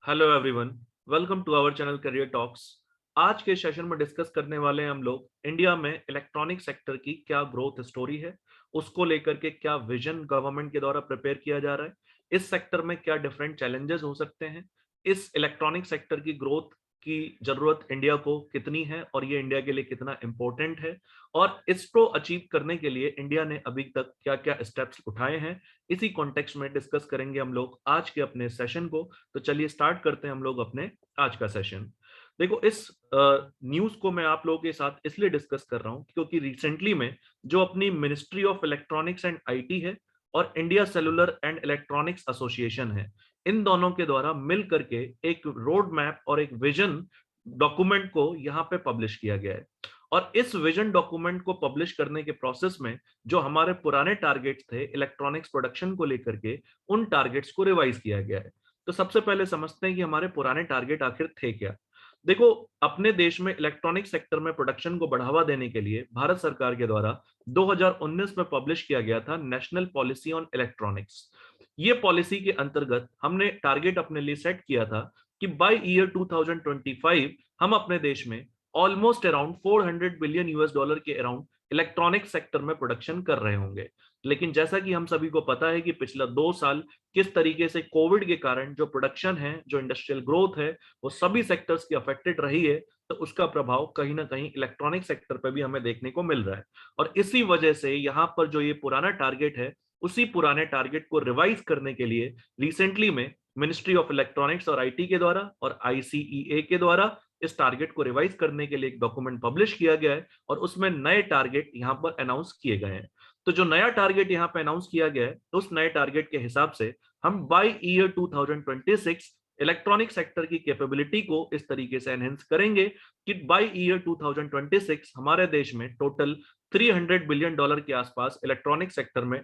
Hello everyone, welcome to our channel career talks. आज के session में डिस्कस करने वाले हैं हम लोग इंडिया में इलेक्ट्रॉनिक सेक्टर की क्या ग्रोथ स्टोरी है, उसको लेकर के क्या विजन गवर्नमेंट के द्वारा प्रिपेयर किया जा रहा है, इस सेक्टर में क्या डिफरेंट चैलेंजेस हो सकते हैं, इस इलेक्ट्रॉनिक सेक्टर की ग्रोथ की जरूरत इंडिया को कितनी है और ये इंडिया के लिए कितना इंपॉर्टेंट है, और इसको अचीव करने के लिए इंडिया ने अभी तक क्या क्या स्टेप्स उठाए हैं। इसी कॉन्टेक्स्ट में डिस्कस करेंगे हम लोग आज के अपने सेशन को। तो चलिए स्टार्ट करते हैं हम लोग अपने आज का सेशन। देखो, इस न्यूज को मैं आप लोगों के साथ इसलिए डिस्कस कर रहा हूं क्योंकि रिसेंटली में जो अपनी ministry of electronics and IT है और India cellular and electronics association है, इन दोनों के द्वारा मिल करके एक रोड मैप और एक विजन डॉक्यूमेंट को यहाँ पे पब्लिश किया गया है। और इस विजन डॉक्यूमेंट को पब्लिश करने के प्रोसेस में जो हमारे पुराने टारगेट्स थे इलेक्ट्रॉनिक्स प्रोडक्शन को लेकर के, उन टारगेट्स को रिवाइज किया गया है। तो सबसे पहले समझते हैं कि हमारे पुराने टारगेट आखिर थे क्या। देखो, अपने देश में इलेक्ट्रॉनिक सेक्टर में प्रोडक्शन को बढ़ावा देने के लिए भारत सरकार के द्वारा 2019 में पब्लिश किया गया था नेशनल पॉलिसी ऑन इलेक्ट्रॉनिक्स। ये पॉलिसी के अंतर्गत हमने टारगेट अपने लिए सेट किया था कि बाय ईयर 2025 हम अपने देश में almost around 400 billion US dollar के अराउंड इलेक्ट्रॉनिक सेक्टर में प्रोडक्शन कर रहे होंगे। लेकिन जैसा कि हम सभी को पता है कि पिछला 2 साल किस तरीके से कोविड के कारण जो प्रोडक्शन है, जो इंडस्ट्रियल ग्रोथ है, वो सभी सेक्टर्स की अफेक्टेड रही है। तो उसका प्रभाव कहीं ना कहीं इलेक्ट्रॉनिक सेक्टर पर भी हमें देखने को मिल रहा है। और इसी वजह से यहाँ पर जो ये पुराना टारगेट है, उसी पुराने टारगेट को रिवाइज करने के लिए रिसेंटली में मिनिस्ट्री ऑफ इलेक्ट्रॉनिक्स और आईटी के द्वारा और आईसीईए के द्वारा इस टारगेट को रिवाइज करने के लिए एक डॉक्यूमेंट पब्लिश किया गया है और उसमें नए टारगेट यहां पर अनाउंस किए गए हैं। तो जो नया टारगेट यहां पर अनाउंस किया गया है, तो उस नए टारगेट के हिसाब से हम बाय ईयर 2026 इलेक्ट्रॉनिक सेक्टर की कैपेबिलिटी को इस तरीके से एनहेंस करेंगे कि बाय ईयर 2026 हमारे देश में टोटल 300 बिलियन डॉलर के आसपास इलेक्ट्रॉनिक सेक्टर में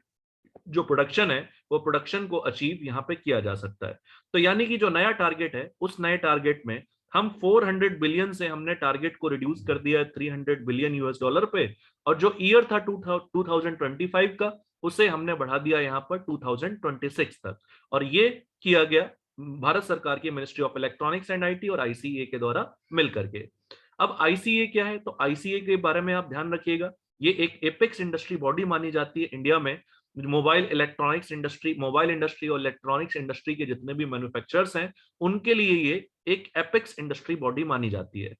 जो प्रोडक्शन है, वो प्रोडक्शन को अचीव यहाँ पे किया जा सकता है। तो यानी कि जो नया टारगेट है, उस नए टारगेट में हम 400 बिलियन से हमने टारगेट को रिड्यूस कर दिया है 300 बिलियन यूएस डॉलर पे, और जो ईयर था 2025 का, उसे हमने बढ़ा दिया यहाँ पर 2026 तक। और ये किया गया भारत सरकार की ministry of electronics and IT और आईसीए के द्वारा मिलकर के। अब आईसीए क्या है? तो आईसीए के बारे में आप ध्यान रखिएगा, ये एक एपेक्स इंडस्ट्री बॉडी मानी जाती है इंडिया में। Mobile electronics industry, mobile industry और इलेक्ट्रॉनिक्स इंडस्ट्री के जितने भी मैन्युफैक्चरर्स हैं, उनके लिए ये एक एपेक्स इंडस्ट्री बॉडी मानी जाती है।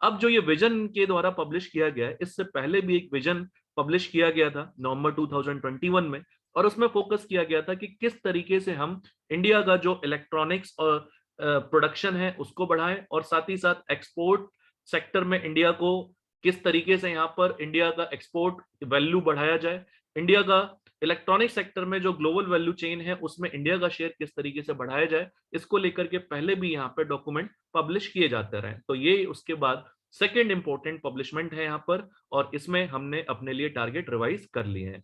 अब जो ये विजन के द्वारा पब्लिश किया गया है, इससे पहले भी एक विजन पब्लिश किया गया था नवंबर 2021 में, और उसमें फोकस किया गया था कि किस तरीके से हम इंडिया का जो इलेक्ट्रॉनिक्स और प्रोडक्शन है उसको बढ़ाएं, और साथ ही साथ एक्सपोर्ट सेक्टर में इंडिया को किस तरीके से यहाँ पर इंडिया का एक्सपोर्ट वैल्यू बढ़ाया जाए, इंडिया का इलेक्ट्रॉनिक सेक्टर में जो ग्लोबल वैल्यू चेन है उसमें इंडिया का शेयर किस तरीके से बढ़ाया जाए, इसको लेकर के पहले भी यहाँ पे डॉक्यूमेंट पब्लिश किए जाते रहे। तो ये उसके बाद सेकेंड इंपॉर्टेंट पब्लिशमेंट है यहाँ पर, और इसमें हमने अपने लिए टारगेट रिवाइज कर लिए हैं।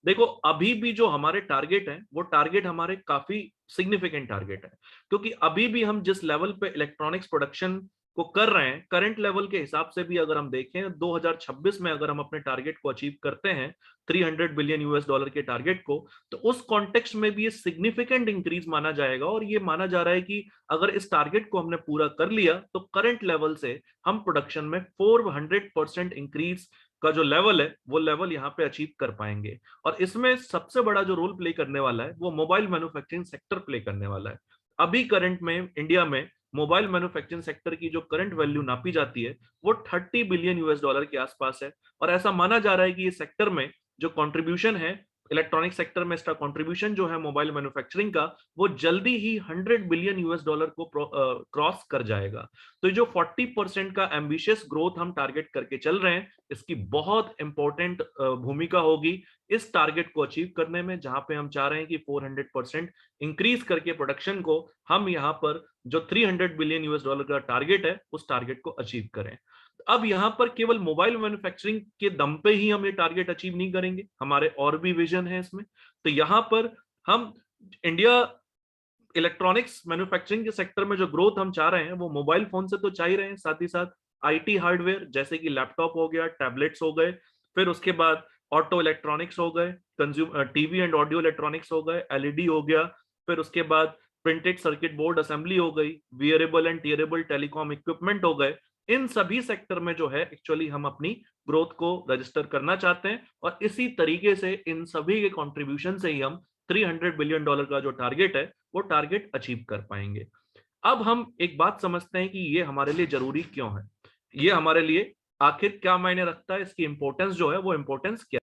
देखो, अभी भी जो हमारे टारगेट हैं, वो टारगेट हमारे काफी सिग्निफिकेंट टारगेट है, क्योंकि अभी भी हम जिस लेवल पे इलेक्ट्रॉनिक्स प्रोडक्शन को कर रहे हैं, करंट लेवल के हिसाब से भी अगर हम देखें 2026 में अगर हम अपने टारगेट को अचीव करते हैं 300 बिलियन यूएस डॉलर के टारगेट को, तो उस कॉन्टेक्स्ट में भी ये सिग्निफिकेंट इंक्रीज माना जाएगा। और ये माना जा रहा है कि अगर इस टारगेट को हमने पूरा कर लिया तो करंट लेवल से हम प्रोडक्शन में 400% इंक्रीज का जो लेवल है, वो लेवल यहाँ पे अचीव कर पाएंगे। और इसमें सबसे बड़ा जो रोल प्ले करने वाला है, वो मोबाइल मैन्युफैक्चरिंग सेक्टर प्ले करने वाला है। अभी करंट में इंडिया में मोबाइल मैन्युफैक्चरिंग सेक्टर की जो करंट वैल्यू नापी जाती है, वो 30 बिलियन यूएस डॉलर के आसपास है। और ऐसा माना जा रहा है कि ये सेक्टर में जो कंट्रीब्यूशन है, इलेक्ट्रॉनिक सेक्टर में इसका कंट्रीब्यूशन जो है मोबाइल मैन्युफैक्चरिंग का, वो जल्दी ही 100 बिलियन यूएस डॉलर को क्रॉस कर जाएगा। तो जो 40% का एम्बिशियस ग्रोथ हम टारगेट करके चल रहे हैं, इसकी बहुत इंपॉर्टेंट भूमिका होगी इस टारगेट को अचीव करने में, जहां पे हम चाह रहे हैं कि 400% इंक्रीज करके प्रोडक्शन को हम यहां पर जो 300 बिलियन यूएस डॉलर का टारगेट है, उस टारगेट को अचीव करें। अब यहां पर केवल मोबाइल मैन्युफैक्चरिंग के दम पे ही हम ये टारगेट अचीव नहीं करेंगे, हमारे और भी विजन है इसमें। तो यहां पर हम इंडिया इलेक्ट्रॉनिक्स मैन्युफैक्चरिंग के सेक्टर में जो ग्रोथ हम चाह रहे हैं, वो मोबाइल फोन से तो चाह ही रहे हैं, साथ ही साथ आईटी हार्डवेयर जैसे कि लैपटॉप हो गया, टैबलेट्स हो गए, फिर उसके बाद ऑटो इलेक्ट्रॉनिक्स हो गए, consumer TV and audio electronics हो गए, एलईडी हो गया, फिर उसके बाद प्रिंटेड सर्किट बोर्ड असेंबली हो गई, वियरेबल एंड टियरेबल टेलीकॉम इक्विपमेंट हो गए। इन सभी सेक्टर में जो है एक्चुअली हम अपनी ग्रोथ को रजिस्टर करना चाहते हैं, और इसी तरीके से इन सभी के कंट्रीब्यूशन से ही हम $300 बिलियन का जो टारगेट है वो टारगेट अचीव कर पाएंगे। अब हम एक बात समझते हैं कि ये हमारे लिए जरूरी क्यों है, ये हमारे लिए आखिर क्या मायने रखता है, इसकी इंपॉर्टेंस जो है वो इंपॉर्टेंस क्या।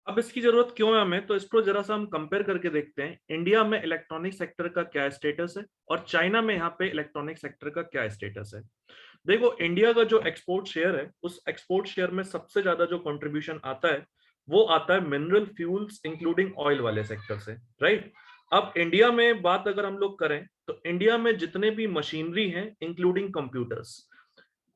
अब इसकी जरूरत क्यों है हमें, तो इसको जरा सा हम कंपेयर करके देखते हैं। इंडिया में इलेक्ट्रॉनिक सेक्टर का क्या स्टेटस है और चाइना में यहाँ पे इलेक्ट्रॉनिक सेक्टर का क्या स्टेटस है। देखो, इंडिया का जो एक्सपोर्ट शेयर है, उस एक्सपोर्ट शेयर में सबसे ज्यादा जो कंट्रीब्यूशन आता है वो आता है मिनरल फ्यूल्स इंक्लूडिंग ऑयल वाले सेक्टर से, राइट। अब इंडिया में बात अगर हम लोग करें तो इंडिया में जितने भी मशीनरी हैं इंक्लूडिंग कंप्यूटर्स,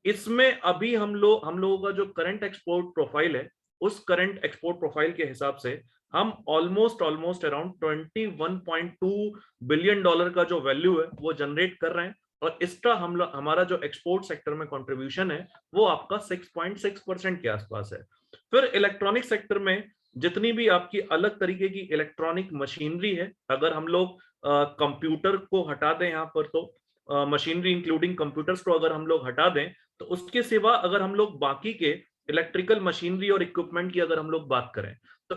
इसमें अभी हम लोगों का जो करंट एक्सपोर्ट प्रोफाइल है, उस करंट एक्सपोर्ट प्रोफाइल के हिसाब से हम ऑलमोस्ट अराउंड $21.2 बिलियन का जो वैल्यू है वो जनरेट कर रहे हैं। और इसका हमारा जो एक्सपोर्ट सेक्टर में कंट्रीब्यूशन है वो आपका 6.6% के आसपास है। फिर इलेक्ट्रॉनिक सेक्टर में जितनी भी आपकी अलग तरीके की इलेक्ट्रॉनिक मशीनरी है, अगर हम लोग कंप्यूटर को हटा दें यहाँ पर, तो मशीनरी इंक्लूडिंग कंप्यूटर्स को अगर हम लोग हटा दें, तो उसके सिवा अगर हम लोग बाकी के इलेक्ट्रिकल मशीनरी और इक्विपमेंट की अगर हम लोग बात करें, तो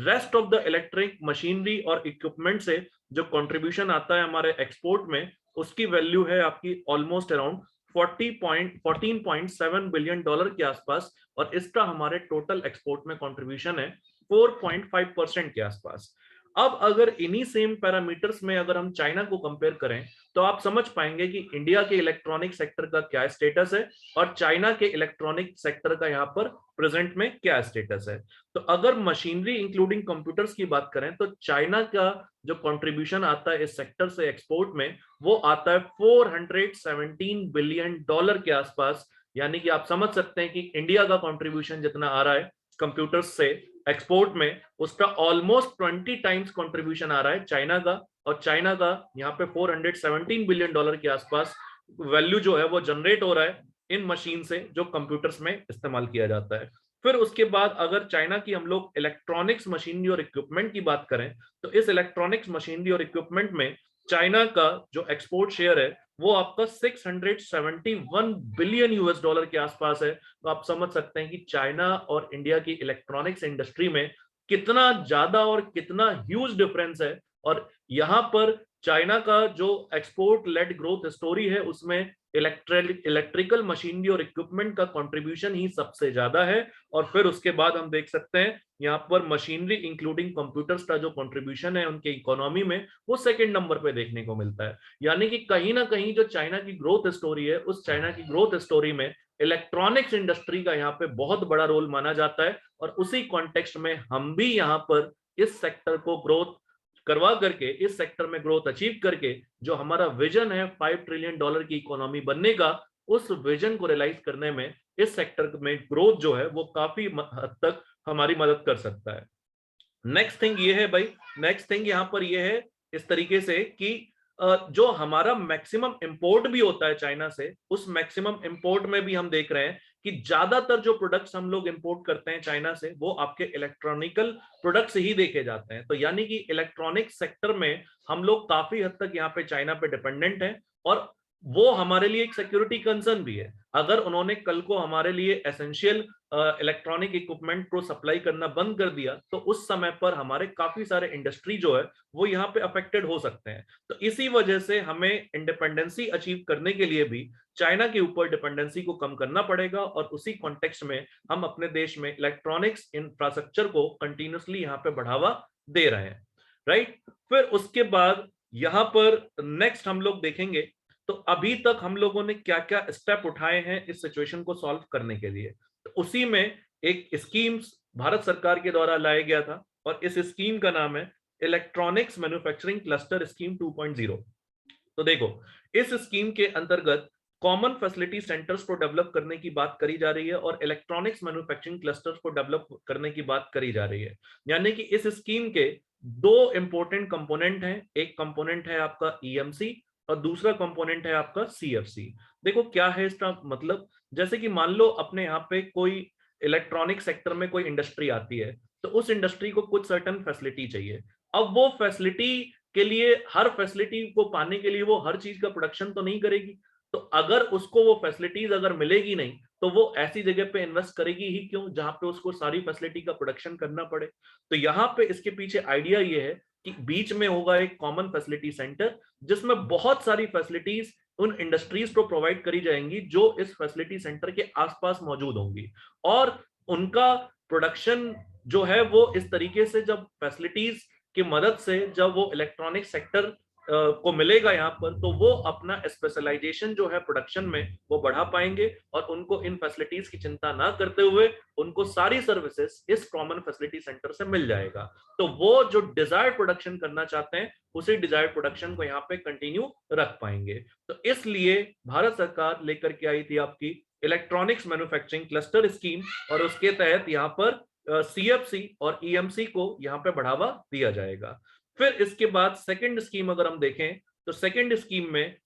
rest of the electric machinery और इक्विपमेंट से जो कंट्रीब्यूशन आता है हमारे एक्सपोर्ट में, उसकी वैल्यू है आपकी ऑलमोस्ट अराउंड $14.7 बिलियन के आसपास। और इसका हमारे टोटल एक्सपोर्ट में कंट्रीब्यूशन है 4.5% के आसपास। अब अगर इन्हीं सेम पैरामीटर्स में अगर हम चाइना को कंपेयर करें, तो आप समझ पाएंगे कि इंडिया के इलेक्ट्रॉनिक सेक्टर का क्या स्टेटस है और चाइना के इलेक्ट्रॉनिक सेक्टर का यहाँ पर प्रेजेंट में क्या स्टेटस है। तो अगर मशीनरी इंक्लूडिंग कंप्यूटर्स की बात करें, तो चाइना का जो कंट्रीब्यूशन आता है इस सेक्टर से एक्सपोर्ट में, वो आता है $417 बिलियन के आसपास। यानी कि आप समझ सकते हैं कि इंडिया का कंट्रीब्यूशन जितना आ रहा है कंप्यूटर्स से एक्सपोर्ट में, उसका ऑलमोस्ट 20 टाइम्स कंट्रीब्यूशन आ रहा है चाइना का। और चाइना का यहाँ पे $417 बिलियन के आसपास वैल्यू जो है वो जनरेट हो रहा है इन मशीन से जो कंप्यूटर्स में इस्तेमाल किया जाता है। फिर उसके बाद अगर चाइना की हम लोग इलेक्ट्रॉनिक्स मशीनरी और इक्विपमेंट की बात करें, तो इस इलेक्ट्रॉनिक्स मशीनरी और इक्विपमेंट में चाइना का जो एक्सपोर्ट शेयर है वो आपका $671 बिलियन के आसपास है। तो आप समझ सकते हैं कि चाइना और इंडिया की इलेक्ट्रॉनिक्स इंडस्ट्री में कितना ज्यादा और कितना ह्यूज डिफरेंस है। और यहाँ पर चाइना का जो एक्सपोर्ट लेड ग्रोथ स्टोरी है उसमें इलेक्ट्रिकल मशीनरी और इक्विपमेंट का कंट्रीब्यूशन ही सबसे ज्यादा है। और फिर उसके बाद हम देख सकते हैं यहाँ पर मशीनरी इंक्लूडिंग कंप्यूटर्स का जो कंट्रीब्यूशन है उनके इकोनॉमी में, वो सेकंड नंबर पे देखने को मिलता है। यानी कि कहीं ना कहीं जो चाइना की ग्रोथ स्टोरी है, उस चाइना की ग्रोथ स्टोरी में इलेक्ट्रॉनिक्स इंडस्ट्री का यहाँ पे बहुत बड़ा रोल माना जाता है। और उसी कॉन्टेक्स्ट में हम भी यहाँ पर इस सेक्टर को ग्रोथ करवा करके, इस सेक्टर में ग्रोथ अचीव करके, जो हमारा विजन है $5 ट्रिलियन की इकोनॉमी बनने का, उस विजन को रियलाइज करने में इस सेक्टर में ग्रोथ जो है वो काफी हद तक हमारी मदद कर सकता है। नेक्स्ट थिंग ये है भाई, नेक्स्ट थिंग यहाँ पर ये है इस तरीके से कि जो हमारा मैक्सिमम इंपोर्ट भी होता है चाइना से, उस मैक्सिमम इंपोर्ट में भी हम देख रहे हैं कि ज्यादातर जो प्रोडक्ट्स हम लोग इंपोर्ट करते हैं चाइना से, वो आपके इलेक्ट्रॉनिकल प्रोडक्ट्स ही देखे जाते हैं। तो यानी कि इलेक्ट्रॉनिक सेक्टर में हम लोग काफी हद तक यहाँ पे चाइना पे डिपेंडेंट हैं। और वो हमारे लिए एक सिक्योरिटी कंसर्न भी है। अगर उन्होंने कल को हमारे लिए एसेंशियल इलेक्ट्रॉनिक इक्विपमेंट को सप्लाई करना बंद कर दिया, तो उस समय पर हमारे काफी सारे इंडस्ट्री जो है वो यहाँ पे अफेक्टेड हो सकते हैं। तो इसी वजह से हमें इंडिपेंडेंसी अचीव करने के लिए भी चाइना के ऊपर डिपेंडेंसी को कम करना पड़ेगा। और उसी कॉन्टेक्स्ट में हम अपने देश में इलेक्ट्रॉनिक्स इंफ्रास्ट्रक्चर को कंटिन्यूसली यहाँ पे बढ़ावा दे रहे हैं, राइट। फिर उसके बाद यहाँ पर नेक्स्ट हम लोग देखेंगे तो अभी तक हम लोगों ने क्या क्या स्टेप उठाए हैं इस सिचुएशन को सॉल्व करने के लिए। तो उसी में एक स्कीम्स भारत सरकार के द्वारा लाया गया था, और इस स्कीम का नाम है इलेक्ट्रॉनिक्स मैन्युफैक्चरिंग क्लस्टर स्कीम 2.0। तो देखो, इस स्कीम के अंतर्गत कॉमन फैसिलिटी सेंटर्स को डेवलप करने की बात करी जा रही है और इलेक्ट्रॉनिक्स मैन्युफैक्चरिंग क्लस्टर्स को डेवलप करने की बात करी जा रही है। यानी कि इस स्कीम के दो इंपॉर्टेंट कंपोनेंट हैं। एक कंपोनेंट है आपका ईएमसी और दूसरा कंपोनेंट है आपका सीएफसी। देखो क्या है इसका मतलब, जैसे कि मान लो अपने यहाँ पे कोई इलेक्ट्रॉनिक सेक्टर में कोई इंडस्ट्री आती है, तो उस इंडस्ट्री को कुछ सर्टेन फैसिलिटी चाहिए। अब वो फैसिलिटी के लिए हर फैसिलिटी को पाने के लिए वो हर चीज का प्रोडक्शन तो नहीं करेगी। तो अगर उसको वो फैसिलिटीज अगर मिलेगी नहीं तो वो ऐसी जगह पे इन्वेस्ट करेगी ही क्यों जहां पे उसको सारी फैसिलिटी का प्रोडक्शन करना पड़े। तो यहाँ पे इसके पीछे आइडिया ये है कि बीच में होगा एक कॉमन फैसिलिटी सेंटर जिसमें बहुत सारी फैसिलिटीज उन इंडस्ट्रीज को प्रोवाइड करी जाएंगी जो इस फैसिलिटी सेंटर के आसपास मौजूद होंगी, और उनका प्रोडक्शन जो है वो इस तरीके से जब फैसिलिटीज की मदद से जब वो इलेक्ट्रॉनिक सेक्टर को मिलेगा यहाँ पर, तो वो अपना स्पेशलाइजेशन जो है प्रोडक्शन में वो बढ़ा पाएंगे और उनको इन फैसिलिटीज की चिंता ना करते हुए उनको सारी सर्विसेज इस कॉमन फैसिलिटी सेंटर से मिल जाएगा। तो वो जो डिजायर्ड प्रोडक्शन करना चाहते हैं उसी डिजायर्ड प्रोडक्शन को यहाँ पे कंटिन्यू रख पाएंगे। तो इसलिए भारत सरकार लेकर के आई थी आपकी इलेक्ट्रॉनिक्स मैन्युफैक्चरिंग क्लस्टर स्कीम, और उसके तहत यहाँ पर सीएफसी और ईएमसी को यहाँ पे बढ़ावा दिया जाएगा। फिर इसके बाद सेकंड स्कीम अगर हम देखें तो सेकंड स्कीम में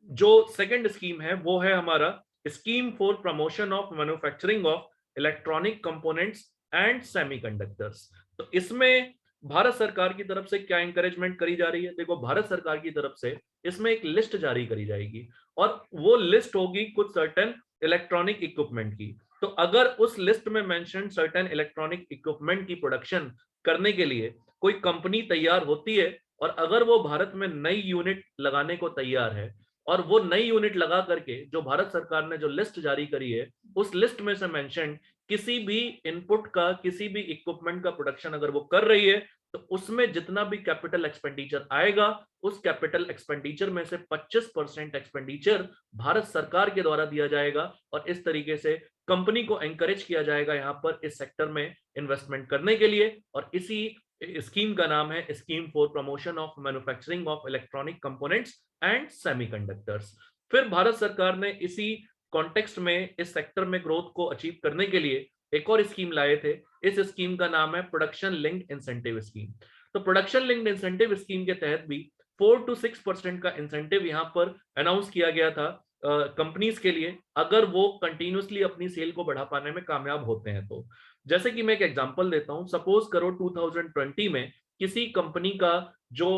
जो सेकंड स्कीम है वो है हमारा scheme for promotion of manufacturing of electronic components and semiconductors. तो इसमें भारत सरकार की तरफ से क्या इंकरेजमेंट करी जा रही है? देखो, भारत सरकार की तरफ से इसमें एक लिस्ट जारी करी जाएगी और वो लिस्ट होगी कुछ सर्टेन इलेक्ट्रॉनिक इक्विपमेंट की। तो अगर उस लिस्ट में मेंशन सर्टेन इलेक्ट्रॉनिक इक्विपमेंट की प्रोडक्शन करने के लिए कोई कंपनी तैयार होती है और अगर वो भारत में नई यूनिट लगाने को तैयार है और वो नई यूनिट लगा करके जो भारत सरकार ने जो लिस्ट जारी करी है उस लिस्ट में से मेंशन किसी भी इनपुट का किसी भी इक्विपमेंट का प्रोडक्शन अगर वो कर रही है तो उसमें जितना भी कैपिटल एक्सपेंडिचर आएगा उस कैपिटल एक्सपेंडिचर में से 25% एक्सपेंडिचर भारत सरकार के द्वारा दिया जाएगा और इस तरीके से कंपनी को एनकरेज किया जाएगा यहाँ पर इस सेक्टर में इन्वेस्टमेंट करने के लिए। और इसी स्कीम का नाम है scheme for promotion of manufacturing of electronic components and semiconductors. फिर भारत सरकार ने इसी कॉन्टेक्स्ट में इस सेक्टर में ग्रोथ को अचीव करने के लिए एक और स्कीम लाए थे। इस स्कीम का नाम है प्रोडक्शन लिंक्ड इंसेंटिव स्कीम। तो प्रोडक्शन लिंक्ड इंसेंटिव स्कीम के तहत भी 4 to 6% का इंसेंटिव यहाँ पर अनाउंस किया गया था कंपनीज के लिए अगर वो कंटिन्यूसली अपनी सेल को बढ़ा पाने में कामयाब होते हैं। तो जैसे कि मैं एक एग्जांपल देता हूं, सपोज करो 2020 में किसी कंपनी का जो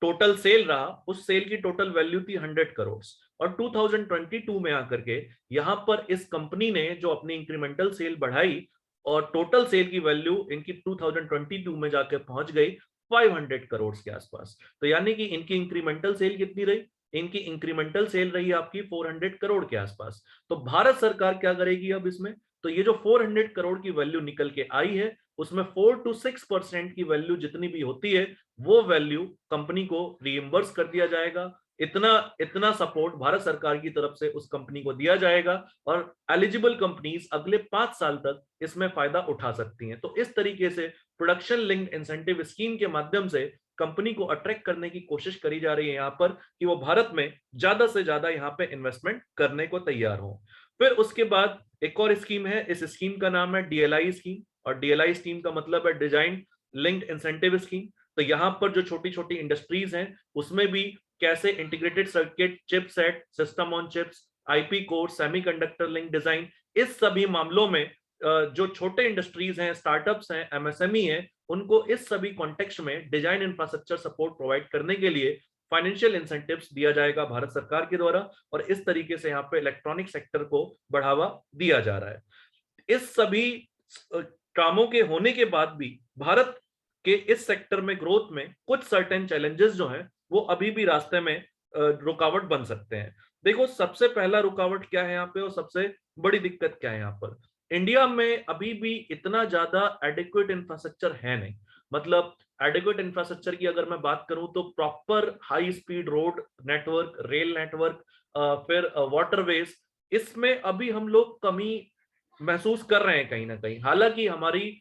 टोटल सेल रहा उस सेल की टोटल वैल्यू थी 100 करोड़ और 2022 में आकर के यहाँ पर इस कंपनी ने जो अपनी इंक्रीमेंटल सेल बढ़ाई और टोटल सेल की वैल्यू इनकी 2022 में जाके पहुंच गई 500 करोड़ के आसपास। तो यानी कि इनकी इंक्रीमेंटल सेल कितनी रही? इनकी इंक्रीमेंटल सेल रही आपकी 400 करोड़ के आसपास। तो भारत सरकार क्या करेगी अब इसमें? तो ये जो 400 करोड़ की वैल्यू निकल के आई है उसमें 4 to 6% की वैल्यू जितनी भी होती है वो वैल्यू कंपनी को रीइंबर्स कर दिया जाएगा। इतना इतना सपोर्ट भारत सरकार की तरफ से उस कंपनी को दिया जाएगा और एलिजिबल कंपनीज अगले 5 साल तक इसमें फायदा उठा सकती हैं। तो इस तरीके से प्रोडक्शन लिंक्ड इंसेंटिव स्कीम के माध्यम से कंपनी को अट्रैक्ट करने की कोशिश करी जा रही है यहाँ पर कि वो भारत में ज्यादा से ज्यादा यहाँ पे इन्वेस्टमेंट करने को तैयार हो। फिर उसके बाद एक और स्कीम है, इस स्कीम का नाम है डीएलआई स्कीम और डीएलआई स्कीम का मतलब है डिजाइन लिंक्ड इंसेंटिव स्कीम। तो यहाँ पर जो छोटी छोटी इंडस्ट्रीज हैं उसमें भी कैसे integrated circuit, chipset, system on chips, IP core, semiconductor link design, इस सभी मामलों में जो छोटे इंडस्ट्रीज हैं, स्टार्टअप्स हैं, एमएसएमई हैं, उनको इस सभी कॉन्टेक्स्ट में डिजाइन इंफ्रास्ट्रक्चर सपोर्ट प्रोवाइड करने के लिए फाइनेंशियल इंसेंटिव्स दिया जाएगा भारत सरकार के द्वारा और इस तरीके से यहाँ पे इलेक्ट्रॉनिक सेक्टर को बढ़ावा दिया जा रहा है। इस सभी कामों के होने के बाद भी भारत के इस सेक्टर में ग्रोथ में कुछ सर्टेन चैलेंजेस जो हैं वो अभी भी रास्ते में रुकावट बन सकते हैं। देखो, सबसे पहला रुकावट क्या है यहाँ पे और सबसे बड़ी दिक्कत क्या है यहाँ पर? इंडिया में अभी भी इतना ज्यादा एडिक्वेट इंफ्रास्ट्रक्चर है नहीं। मतलब एडिक्वेट इंफ्रास्ट्रक्चर की अगर मैं बात करूं तो proper high speed road network, rail network, फिर वाटरवेज, इसमें अभी हम लोग कमी महसूस कर रहे हैं कहीं ना कहीं। हालांकि हमारी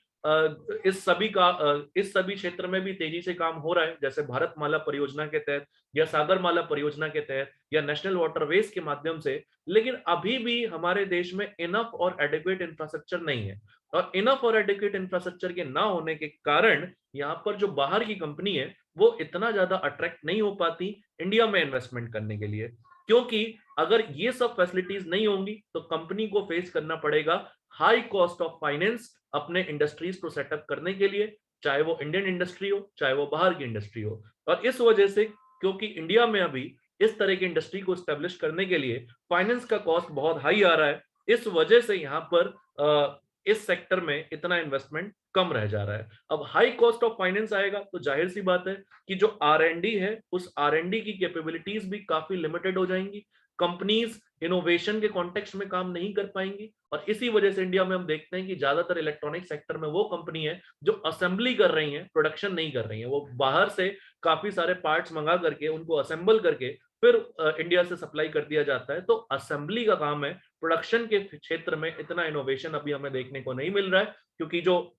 इस सभी क्षेत्र में भी तेजी से काम हो रहा है, जैसे भारतमाला परियोजना के तहत या सागरमाला परियोजना के तहत या नेशनल वाटरवेज के माध्यम से, लेकिन अभी भी हमारे देश में इनफ और एडिक्वेट इंफ्रास्ट्रक्चर नहीं है। और इनफ और एडिक्वेट इंफ्रास्ट्रक्चर के ना होने के कारण यहाँ पर जो बाहर की कंपनी है वो इतना ज्यादा अट्रैक्ट नहीं हो पाती इंडिया में इन्वेस्टमेंट करने के लिए, क्योंकि अगर ये सब फैसिलिटीज नहीं होंगी तो कंपनी को फेस करना पड़ेगा हाई कॉस्ट ऑफ फाइनेंस अपने इंडस्ट्रीज को सेटअप करने के लिए। चाहे वो इंडियन इंडस्ट्री हो, चाहे वो बाहर की इंडस्ट्री हो। और इस वजह से, क्योंकि इंडिया में अभी इस तरह की इंडस्ट्री को स्टेब्लिश करने के लिए फाइनेंस का कॉस्ट बहुत हाई आ रहा है, इस वजह से यहाँ पर इस सेक्टर में इतना इन्वेस्टमेंट कम रह जा रहा है। अब हाई कॉस्ट ऑफ फाइनेंस आएगा तो जाहिर सी बात है कि जो R&D है, उस R&D की कैपेबिलिटीज भी काफी लिमिटेड हो जाएंगी। कंपनीज इनोवेशन के कॉन्टेक्स्ट में काम नहीं कर पाएंगी, और इसी वजह से इंडिया में हम देखते हैं कि ज्यादातर इलेक्ट्रॉनिक सेक्टर में वो कंपनी है जो असेंबली कर रही है, प्रोडक्शन नहीं कर रही है। वो बाहर से काफी सारे पार्ट्स मंगा करके उनको असेंबल करके फिर इंडिया से सप्लाई कर दिया जाता है। तो असेंबली का काम है, प्रोडक्शन के क्षेत्र में इतना इनोवेशन अभी हमें देखने को नहीं मिल रहा है, क्योंकि जो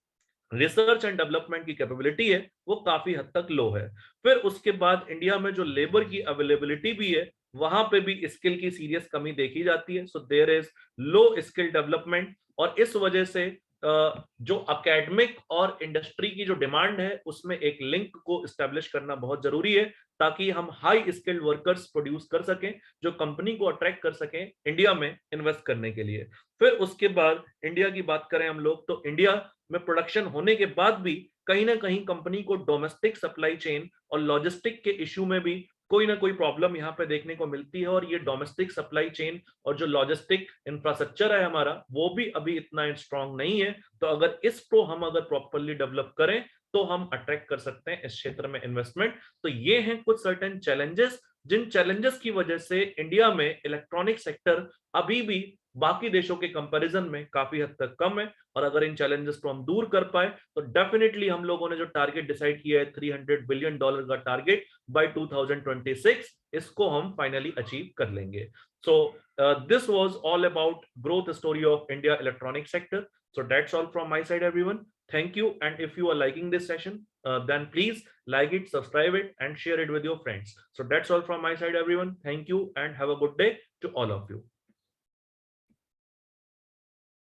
रिसर्च एंड डेवलपमेंट की कैपेबिलिटी है वो काफी हद तक लो है। फिर उसके बाद इंडिया में जो लेबर की अवेलेबिलिटी भी है, वहां पे भी स्किल की सीरियस कमी देखी जाती है। So there is low skill development, और इस वजह से जो एकेडमिक और इंडस्ट्री की जो डिमांड है उसमें एक लिंक को स्टैब्लिश करना बहुत जरूरी है, ताकि हम हाई स्किल्ड वर्कर्स प्रोड्यूस कर सकें जो कंपनी को अट्रैक्ट कर सकें इंडिया में इन्वेस्ट करने के लिए। फिर उसके बाद इंडिया की बात करें हम लोग, तो इंडिया में प्रोडक्शन होने के बाद भी कहीं ना कहीं कंपनी को डोमेस्टिक सप्लाई चेन और लॉजिस्टिक के इश्यू में भी कोई ना कोई प्रॉब्लम यहाँ पे देखने को मिलती है। और ये डोमेस्टिक सप्लाई चेन और जो लॉजिस्टिक इंफ्रास्ट्रक्चर है हमारा, वो भी अभी इतना स्ट्रांग नहीं है। तो अगर इसको हम अगर प्रॉपरली डेवलप करें तो हम अट्रैक्ट कर सकते हैं इस क्षेत्र में इन्वेस्टमेंट। तो ये हैं कुछ सर्टेन चैलेंजेस, जिन चैलेंजेस की वजह से इंडिया में इलेक्ट्रॉनिक सेक्टर अभी भी बाकी देशों के कंपैरिजन में काफी हद तक कम है। और अगर इन चैलेंजेस को हम दूर कर पाए तो डेफिनेटली हम लोगों ने जो टारगेट डिसाइड किया है $300 बिलियन का टारगेट बाय 2026, इसको हम फाइनली अचीव कर लेंगे। So this was all about growth story of India electronic sector. So that's all from my side, everyone. Thank you. And if you are liking this session, then please like it, subscribe it, and share it with your friends. So that's all from my side, everyone. Thank you and have a good day to all of you.